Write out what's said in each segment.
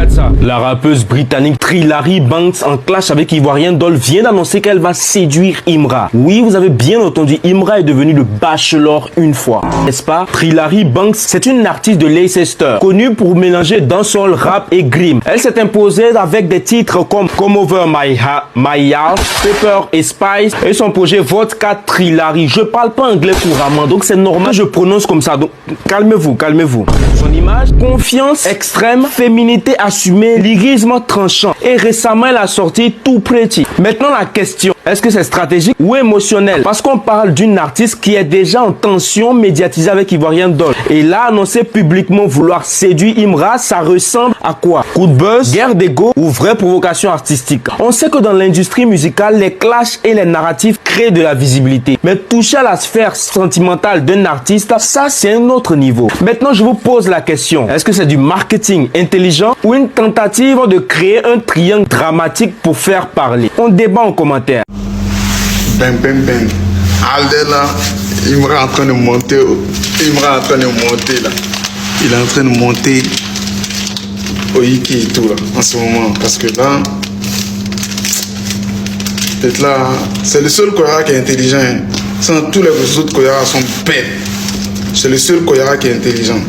Regarde ça. La rappeuse britannique Trillary Banks en clash avec Ivoirien Doll vient d'annoncer qu'elle va séduire Imra. Oui, vous avez bien entendu, Imra est devenu le bachelor une fois. N'est-ce pas? Trillary Banks, c'est une artiste de Leicester, connue pour mélanger dancehall, rap et grime. Elle s'est imposée avec des titres comme Come Over My House, Pepper et Spice et son projet Vodka Trillary. Je parle pas anglais couramment, donc c'est normal, je prononce comme ça. Donc calmez-vous, calmez-vous. Son image, confiance extrême, féminité assumée, lyrisme tranchant. Et récemment, elle a sorti Too Pretty. Maintenant, la question, est-ce que c'est stratégique ou émotionnel? Parce qu'on parle d'une artiste qui est déjà en tension médiatisée avec Ivoirien Doll. Et là, annoncer publiquement vouloir séduire Imra, ça ressemble à quoi? Coup de buzz, guerre d'ego ou vraie provocation artistique? On sait que dans l'industrie musicale, les clashs et les narratifs créent de la visibilité. Mais toucher à la sphère sentimentale d'un artiste, ça c'est un autre niveau. Maintenant, je vous pose la question. Est-ce que c'est du marketing intelligent ou une tentative de créer un triangle dramatique pour faire parler? On débat en commentaire. Ben, ben, ben. Alde là, il me en train de monter. Il me en train de monter là. Il est en train de monter au Iki et tout là, en ce moment. Parce que là, peut-être là, c'est le seul Koyara qui est intelligent. Hein. Sans tous les autres Koyara sont bêtes. C'est le seul Koyara qui est intelligent.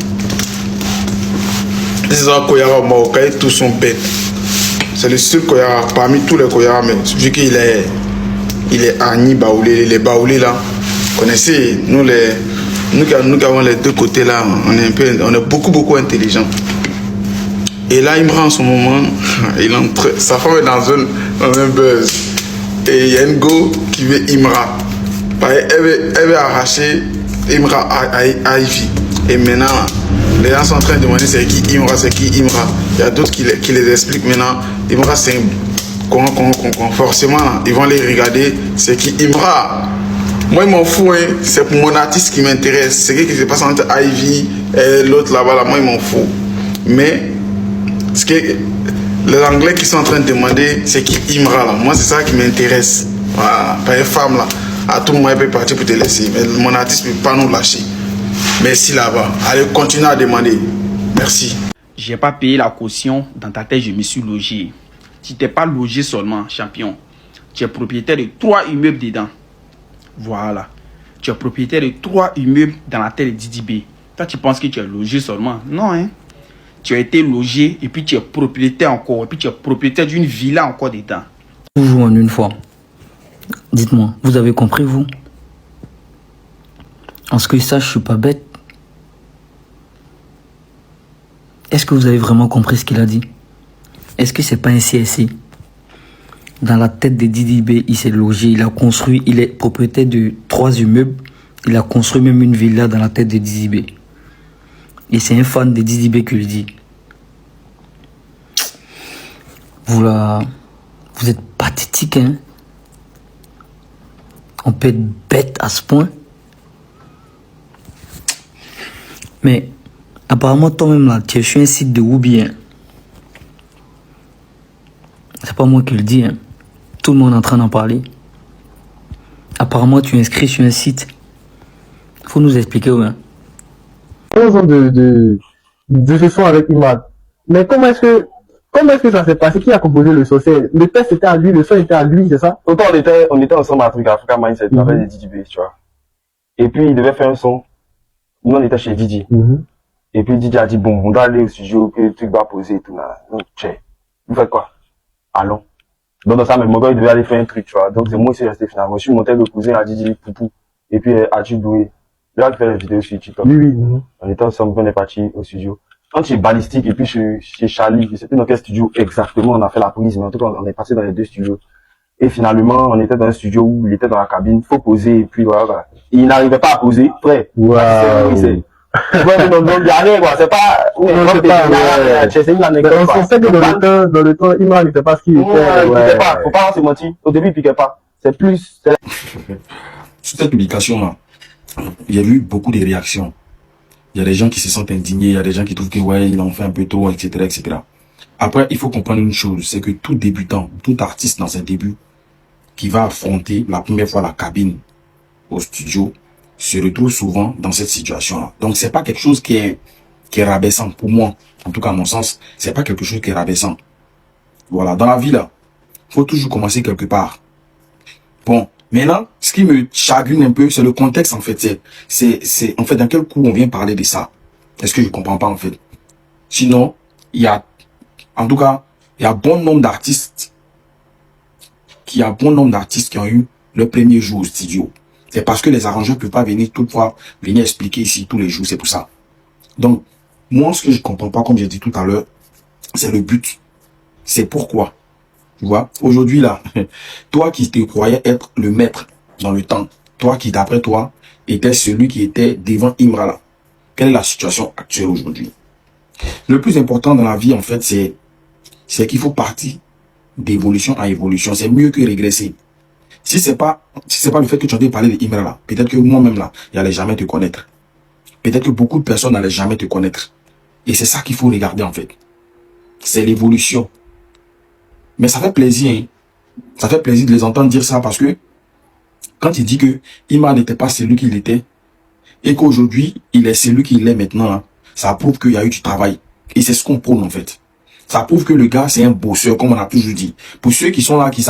Les autres Koyara au Maokai, tous sont bêtes. C'est le seul Koyara parmi tous les Koyara, mais vu qu'il est. Il est Ani Baoulé, les Baoulés là. Connaissez, nous qui avons les deux côtés là, on est beaucoup intelligents. Et là, il me rend en ce moment, sa femme est dans un buzz. Et il y a une go qui veut Imra. Elle veut arracher Imra à Ivy. Et maintenant, les gens sont en train de demander c'est qui Imra, c'est qui Imra. Il y a d'autres qui les expliquent maintenant. Imra, c'est forcément, ils vont les regarder, c'est qui Imra. Moi, ils m'en fous, hein. C'est pour mon artiste qui m'intéresse. C'est ce qui se passe entre Ivy et l'autre là-bas, moi, ils m'en fous. Mais, ce que les Anglais qui sont en train de demander, c'est qui Imra là. Moi, c'est ça qui m'intéresse. Voilà, pas une femme là. À tout moment, elle peut partir pour te laisser. Mais mon artiste ne peut pas nous lâcher. Merci là-bas. Allez, continuez à demander. Merci. J'ai pas payé la caution. Dans ta tête, je me suis logé. Tu t'es pas logé seulement, champion. Tu es propriétaire de 3 immeubles dedans. Voilà. Tu es propriétaire de 3 immeubles dans la tête de Didi B. Toi, tu penses que tu es logé seulement? Non, hein. Tu as été logé et puis tu es propriétaire encore. Et puis tu es propriétaire d'une villa encore dedans. Toujours en une fois. Dites-moi, vous avez compris, vous? En ce que ça, je suis pas bête. Est-ce que vous avez vraiment compris ce qu'il a dit? Est-ce que c'est pas un CSC? Dans la tête de Didi B, il s'est logé, il a construit, il est propriétaire de 3 immeubles. Il a construit même une villa dans la tête de Didi B. Et c'est un fan de Didi B qui lui dit. Vous êtes pathétique, hein? On peut être bête à ce point. Mais apparemment, toi-même là, tu es sur un site de Woubi, hein? C'est pas moi qui le dis, hein. Tout le monde est en train d'en parler. Apparemment, tu es inscrit sur un site. Faut nous expliquer, ouais. Parlons de ce son avec Imad. Mais comment est-ce que ça s'est passé? Qui a composé le son? Le texte était à lui, le son était à lui, c'est ça? Autant on était ensemble à Africa Mindset, avec des DJ, tu vois. Et puis, il devait faire un son. Nous, on était chez DJ. Et puis, DJ a dit, bon, on doit aller au studio, que le truc va poser et tout, là. Donc, vous faites quoi? Allons. Donc, dans ça, mon gars, il devait aller faire un truc, tu vois. Donc, c'est moi qui suis resté finalement. Je suis monté le cousin à DJ Poupou. Et puis, Atu Doué. Là, il fait les vidéos sur TikTok. Oui. On était ensemble, on est parti au studio. Quand chez Ballistique et puis chez Charlie, je sais plus dans quel studio exactement on a fait la prise, mais en tout cas, on est passé dans les 2 studios. Et finalement, on était dans un studio où il était dans la cabine, faut poser, et puis voilà. Il n'arrivait pas à poser, prêt. Wow. Non, il y a rien, quoi. C'est pas, c'est une anecdote. On sait que dans le temps, Imran n'était pas ce qu'il était. Il piquait pas. Faut pas se mentir. Au début, il piquait pas. C'est plus, Sur cette publication-là, il y a eu beaucoup de réactions. Il y a des gens qui se sentent indignés, il y a des gens qui trouvent que ouais, il en fait un peu trop, etc., etc. Après, il faut comprendre une chose, c'est que tout débutant, tout artiste dans ses débuts, qui va affronter la première fois la cabine au studio, se retrouve souvent dans cette situation-là. Donc, c'est pas quelque chose qui est qui est rabaissant. Pour moi, en tout cas, à mon sens, c'est pas quelque chose qui est rabaissant. Voilà, dans la vie, là, faut toujours commencer quelque part. Bon, maintenant, ce qui me chagrine un peu, c'est le contexte, en fait. C'est en fait, dans quel coup on vient parler de ça? Est-ce que je comprends pas, en fait? Sinon, il y a, en tout cas, il y a bon nombre d'artistes qui ont eu leur premier jour au studio. C'est parce que les arrangeurs ne peuvent pas venir toutefois venir expliquer ici tous les jours, c'est pour ça. Donc, moi, ce que je comprends pas, comme j'ai dit tout à l'heure, c'est le but. C'est pourquoi. Tu vois, aujourd'hui là, toi qui te croyais être le maître dans le temps, toi qui d'après toi était celui qui était devant Imra là, quelle est la situation actuelle aujourd'hui? Le plus important dans la vie en fait, c'est qu'il faut partir d'évolution à évolution. C'est mieux que régresser. Si c'est pas le fait que tu as parlé de Imra là, peut-être que moi-même là, j'allais jamais te connaître. Peut-être que beaucoup de personnes n'allaient jamais te connaître. Et c'est ça qu'il faut regarder en fait. C'est l'évolution. Mais ça fait plaisir, hein. Ça fait plaisir de les entendre dire ça parce que quand il dit que Imra n'était pas celui qu'il était et qu'aujourd'hui il est celui qu'il est maintenant, hein, ça prouve qu'il y a eu du travail. Et c'est ce qu'on prône en fait. Ça prouve que le gars c'est un bosseur, comme on a toujours dit. Pour ceux qui sont là, qui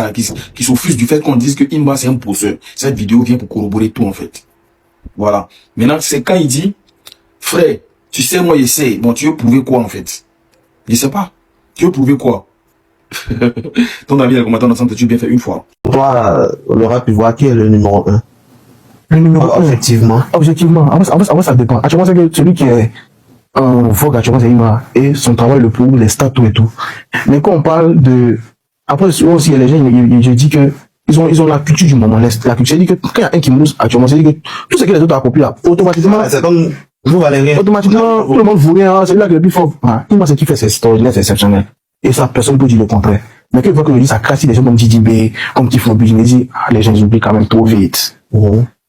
s'offusquent du fait qu'on dise que Imra c'est un bosseur, cette vidéo vient pour corroborer tout en fait. Voilà. Maintenant, c'est quand il dit, frère, tu sais, moi j'essaie. Bon, tu veux prouver quoi en fait? Je sais pas. Tu veux prouver quoi? Ton avis, le commentaire d'ensemble, tu bien fait une fois. Toi, on aura pu voir qui est le numéro 1. Le numéro 1. Objectivement. En fait, ça dépend. Actuellement, c'est que celui qui est en vogue actuellement, c'est Imra. Et son travail le plus haut, les stats, tout et tout. Mais quand on parle de... Après, souvent aussi, il y a les gens, je dis que ils ont la culture du moment. La culture, c'est dit que quand il y a un qui mousse actuellement, c'est dit que tout ce que les autres ont accompli là, automatiquement... C'est comme vous, Valérie. Automatiquement, tout le monde vous rien, c'est là que le plus fort. Imra, c'est qui fait ses stories, c'est exceptionnel. Et ça, personne ne peut dire le contraire. Mais quand il voit que je dis ça crasse des gens comme Didi B, comme Tifo B, je me dis, les gens ils oublient quand même trop vite.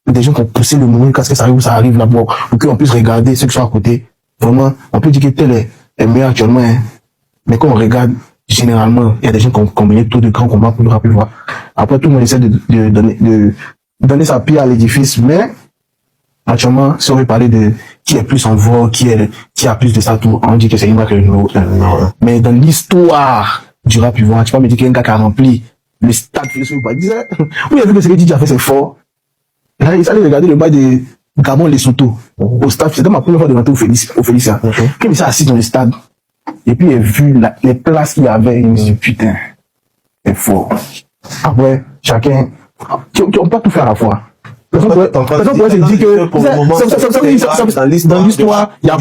Des gens qui ont poussé le moment, quand ça arrive là-bas, ou qu'on puisse regarder ceux qui sont à côté. Vraiment, on peut dire que tel est meilleur actuellement, hein. Mais quand on regarde, généralement, il y a des gens qui ont combiné tout de grands combats pour le rapide voir. Après, tout le monde essaie de donner sa pierre à l'édifice, mais, actuellement, si on veut parler de qui est plus en vogue, qui a plus de ça, tout, on dit que c'est Imra que le numéro 1. Mais dans l'histoire du rap, tu peux pas me dire qu'il y a un gars qui a rempli le stade philosophique. Il disait, oui, il a vu que ce que DJ a fait, c'est fort. Là, il allait regarder le bail de Gabon Lesotho au stade. C'était ma première fois de rentrer au Félicia. Quand il s'est assis dans le stade, et puis il a vu les places qu'il y avait, il me dit, putain, c'est fort. Après, chacun, on peut pas tout faire à la fois. Personne pourrait se dire que dans l'histoire, il y a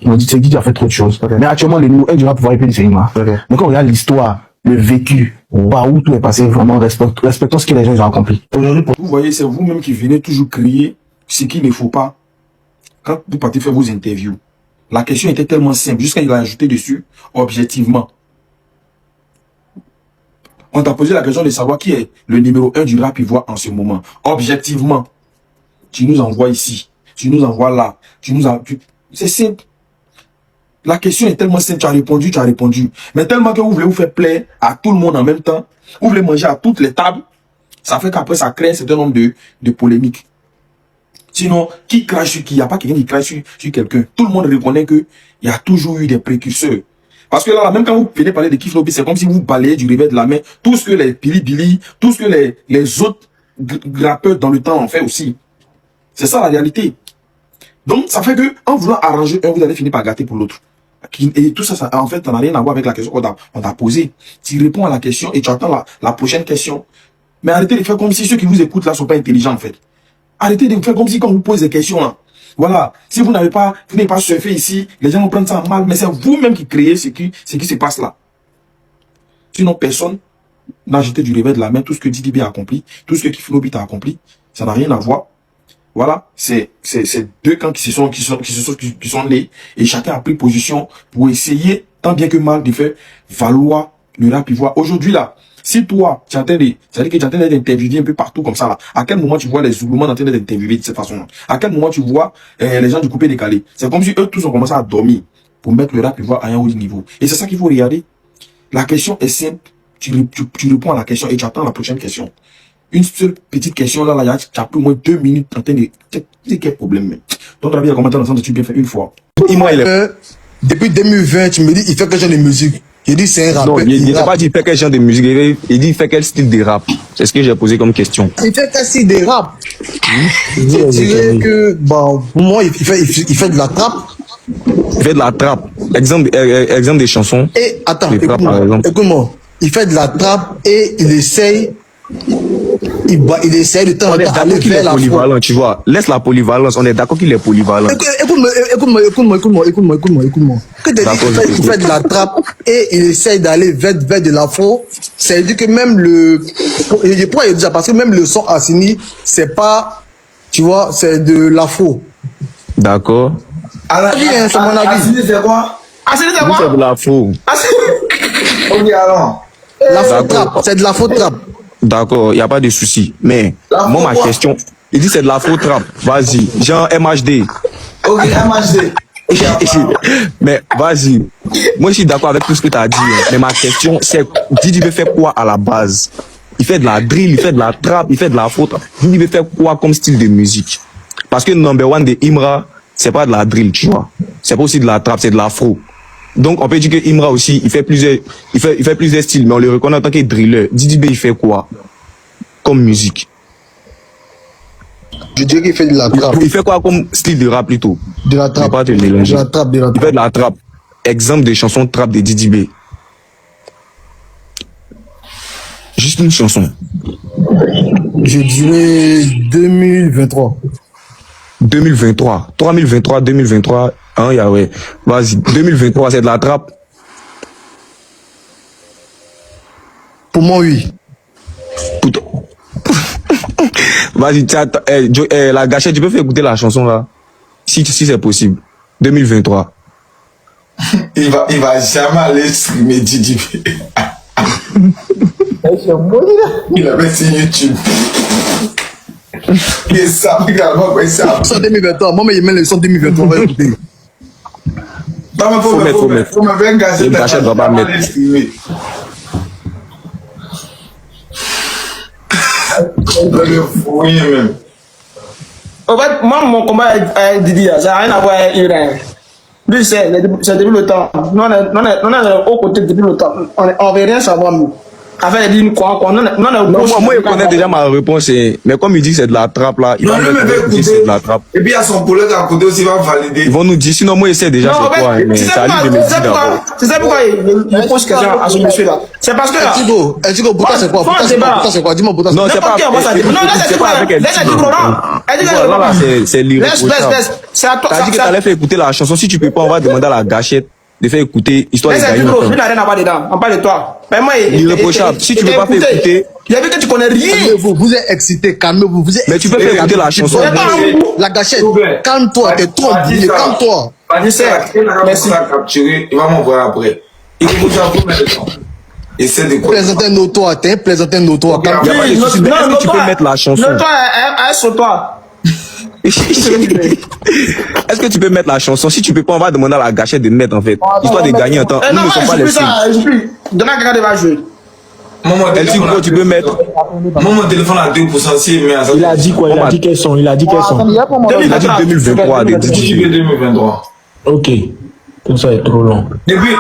on dit que Didi a fait trop de choses. Mais actuellement, le numéro 1 du rap pouvoir répéter, c'est Imra. Mais quand on regarde l'histoire, le vécu, par où tout est passé, vraiment, respectons ce que les gens ont accompli. Vous voyez, c'est vous-même qui venez toujours crier ce qu'il ne faut pas. Quand vous partez faire vos interviews, la question était tellement simple, jusqu'à il a ajouté dessus, objectivement. On t'a posé la question de savoir qui est le numéro 1 du rap ivoire en ce moment. Objectivement. Tu nous envoies ici. Tu nous envoies là. C'est simple. La question est tellement simple. Tu as répondu. Mais tellement que vous voulez vous faire plaisir à tout le monde en même temps. Vous voulez manger à toutes les tables. Ça fait qu'après, ça crée un certain nombre de polémiques. Sinon, qui crache sur qui? Il n'y a pas quelqu'un qui crache sur quelqu'un. Tout le monde reconnaît qu'il y a toujours eu des précurseurs. Parce que là, même quand vous venez parler de Kif Nobi, c'est comme si vous balayez du revers de la main tout ce que les Billy, tout ce que les autres rappeurs dans le temps ont fait aussi. C'est ça la réalité. Donc, ça fait que, en voulant arranger un, vous allez finir par gâter pour l'autre. Et tout ça, en fait, ça n'a rien à voir avec la question qu'on t'a posée. Tu réponds à la question et tu attends la prochaine question. Mais arrêtez de faire comme si ceux qui vous écoutent là sont pas intelligents, en fait. Arrêtez de faire comme si quand on vous pose des questions là. Voilà. Si vous n'avez pas surfé ici, les gens vont prendre ça mal, mais c'est vous-même qui créez ce qui se passe là. Sinon, personne n'a jeté du revers de la main tout ce que Didi B a accompli, tout ce que Kif Nobi a accompli. Ça n'a rien à voir. Voilà. C'est deux camps qui sont nés et chacun a pris position pour essayer, tant bien que mal, de faire valoir le rap ivoire. Aujourd'hui là, si toi, tu es en train d'être interviewé un peu partout comme ça là, à quel moment tu vois les Zoulouman en train d'être interviewés de cette façon-là? À quel moment tu vois les gens du coupé décalé? C'est comme si eux tous ont commencé à dormir pour mettre le rap ivoire à un haut niveau. Et c'est ça qu'il faut regarder. La question est simple. Tu réponds à la question et tu attends la prochaine question. Une seule petite question là, tu as plus ou moins 2 minutes en train de... C'est quel problème, mais ton avis, la commentaire ensemble, tu bien fait une fois. Imra, il est... Depuis 2020, tu me dis, il fait quel genre de musique? J'ai dit, c'est un rappeur. Non, il n'a pas dit il fait quel genre de musique. Il dit il fait quel style de rap. C'est ce que j'ai posé comme question. Il fait quel style de rap? Je dirais que, bon, pour moi, il fait de la trappe. Il fait de la trappe. Exemple des chansons. Et, attends, Des trappes, par exemple. écoute-moi. Il fait de la trappe et il essaye de temps en On est temps d'accord aller qu'il est vers la polyvalent, foi. tu vois. Laisse la polyvalence. On est d'accord qu'il est polyvalent. Écoute-moi. Que tu dis qu'il fait de la trappe et il essaye d'aller vers de l'afro, ça veut dire que même pourquoi il dit ça? Parce que même le son Assini, c'est pas, tu vois, c'est de l'afro. D'accord. C'est mon avis. Assini, c'est quoi? C'est de l'afro. Ok, alors. L'afro trap, c'est de l'afro trap. D'accord, il n'y a pas de souci. Mais, moi, ma question, il dit c'est de l'afro trap. Vas-y, genre MHD. Ok, MHD. Mais vas-y. Moi, je suis d'accord avec tout ce que tu as dit. Hein. Mais ma question, c'est Didi veut faire quoi à la base? Il fait de la drill, il fait de la trap, il fait de l'afro trap. Didi veut faire quoi comme style de musique? Parce que number one de Imra, c'est pas de la drill, tu vois. C'est pas aussi de la trap, c'est de l'afro. Donc, on peut dire que Imra aussi, il fait plusieurs styles, mais on le reconnaît en tant que driller. Didi B, il fait quoi comme musique? Je dirais qu'il fait de la trappe. Il fait quoi comme style de rap plutôt? De la trappe. Pas te mélanger. De la trappe, de la Il fait trappe. de la trappe. Exemple des chansons trap de Didi B. Juste une chanson. Je dirais 2023. 2023. 3023, 2023. Hein, yeah, ouais. Vas-y. 2023, c'est de la trappe. Pour moi, oui. Vas-y, tiens, la gâchette, tu peux faire écouter la chanson là? Si c'est possible. 2023. Il va jamais aller streamer Didi B. Il avait sur YouTube. Il savait également quoi ça. Son 2023. Moi, mais il met le son 2023. On va écouter. Faut mettre. Une gâchette, on va mettre. Oui, même. En fait, moi, mon combat avec Didi, ça n'a rien à voir avec Ibrahim. Lui, c'est depuis le temps. Nous, on est au côté depuis le temps. On ne veut rien savoir, nous. Avec les lignes, quoi. Non, moi, il connaît déjà ma réponse. Mais comme il dit que c'est de la trappe là, il va lui dire que c'est de la trappe. Et puis, il y a son collègue à côté aussi, il va valider. Ils vont nous dire, sinon moi, il sait déjà c'est quoi. Mais c'est à lui de me dire d'abord. Tu sais pourquoi il pose question à ce monsieur-là? C'est parce que là. Tigo, pourtant c'est quoi? Pourtant c'est quoi? Dis-moi, pourtant c'est quoi? Non, c'est pas. C'est pas avec elle. Voilà, c'est l'irréprochable. C'est à toi. T'as dit que t'allais faire écouter la chanson. Si tu peux pas, on va demander à la gâchette de faire écouter histoire de Laisse gagner. il n'a rien à voir dedans. On parle de toi. Mais moi, Irréprochable. Si tu veux pas faire écouter. Il a vu que tu connais rien. Vous êtes excité, calmez-vous. Mais tu peux faire écouter la chanson. La gâchette, calme-toi, t'es trop embrouillé, calme-toi. Merci. Il va m'envoyer après. Il faut mettre le temps. Essaie de quoi? Plaisantin notoire, t'es plaisantin notoire. Il y a pas de souci. Mais est-ce que tu peux mettre la chanson? Le toi est sur toi. Est-ce que tu peux mettre la chanson? Si tu peux pas, on va demander à la gâchette de mettre en fait. Histoire de gagner un temps. Nous ne sommes pas les seuls. Demain, quelqu'un va jouer. Elle dit quoi? Tu peux mettre. Moi, mon téléphone a 2%. Si, mais Il a dit quoi? Il a dit quels sont? Il a dit quels sont? Il a dit 2023 des Didi B 2023. Ok. Tout ça est trop long. Et puis,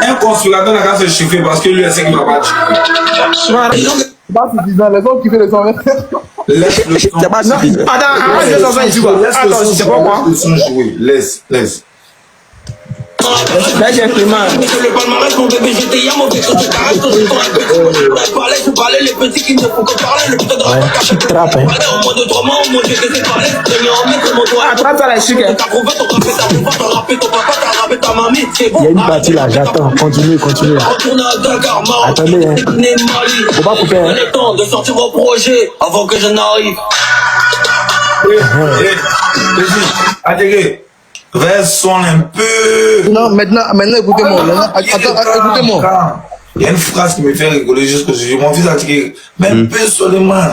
un conspirateur n'a qu'à se chauffer parce que lui, il sait qu'il va pas chauffer. Pas suffisant, les autres qui font les sons. Laisse le son. C'est pas suffisant. Attends, arrête de s'en faire ici, quoi. Attends, c'est pas quoi? Laisse le son jouer. Laisse. Là, j'ai fait mal. Le palmarès, mon bébé, j'étais hier, mon bébé, je caresse, je parlais, les petits qui ne font que parler, le putain de Ouais, tu trappes, hein. au moins de 3 mois, au moins j'ai laissé parler, j'ai mis en maître mon doigt. Attrape ça, la chic. T'as prouvé ton rappé, t'as rappé ton papa, t'as rappé ta mamie, c'est bon. Il y a une partie là, j'attends. Continue. Retourne à Dakar, Maroc, Attendez, hein. Mali. Faut pas couper, hein. Il est temps de sortir vos projets avant que je n'arrive. Atterrez. Reste-son un peu. Non, maintenant, écoutez-moi. Écoutez-moi. Il y a une phrase qui me fait rigoler jusqu'aujourd'hui. Mon fils a dit, mais un peu seulement.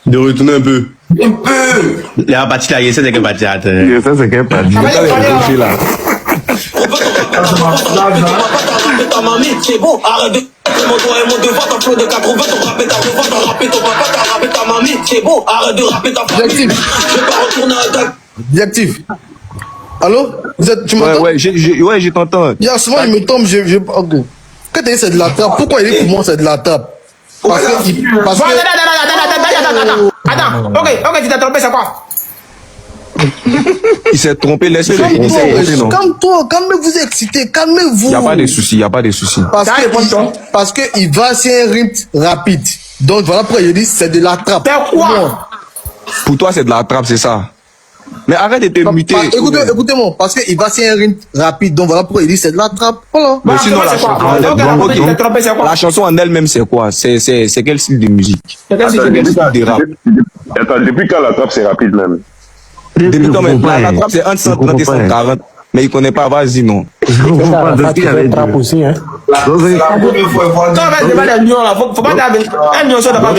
De retourner un peu. Un peu. La partie là, c'est qu'un partie. Ça, c'est qu'un pas dit. Là. Ta mamie, c'est bon, arrête de mon doigt et mon devant, t'as flot de 80, ton rappé, t'as rappé ton papa, t'as rappé ta mamie, c'est bon, arrête de rapper ta famille. Je vais pas retourner à Dakar. Directif. Allô? Tu m'entends? Ouais, je t'entends. Il y a souvent, il me tombe, ok. Quand tu dis c'est de la trappe, pourquoi il dit pour moi c'est de la trappe? Parce que. Attends, ok, tu t'es trompé, c'est quoi? Il s'est trompé, laisse-le. Calme-toi, calmez-vous excité, calmez-vous. Il n'y a pas de souci, il n'y a pas de souci. Parce que il va sur un rythme rapide. Donc voilà pourquoi il dit c'est de la trappe. Pourquoi? Pour toi, c'est de la trappe, c'est ça. Mais arrête de te muter. Écoutez-moi, parce qu'il va sur un rythme rapide. Donc voilà pourquoi il dit c'est de la trappe. Voilà. Mais sinon, la chanson en elle-même, c'est quoi? C'est quel style de musique? Attends, depuis quand la trappe c'est rapide même? Depuis quand même? La trappe c'est entre 130 et 140. Mais il connaît pas, vas-y, non. Je comprends pas ce qu'il avait trappe aussi, hein. Faut pas dire un lion, ça n'a pas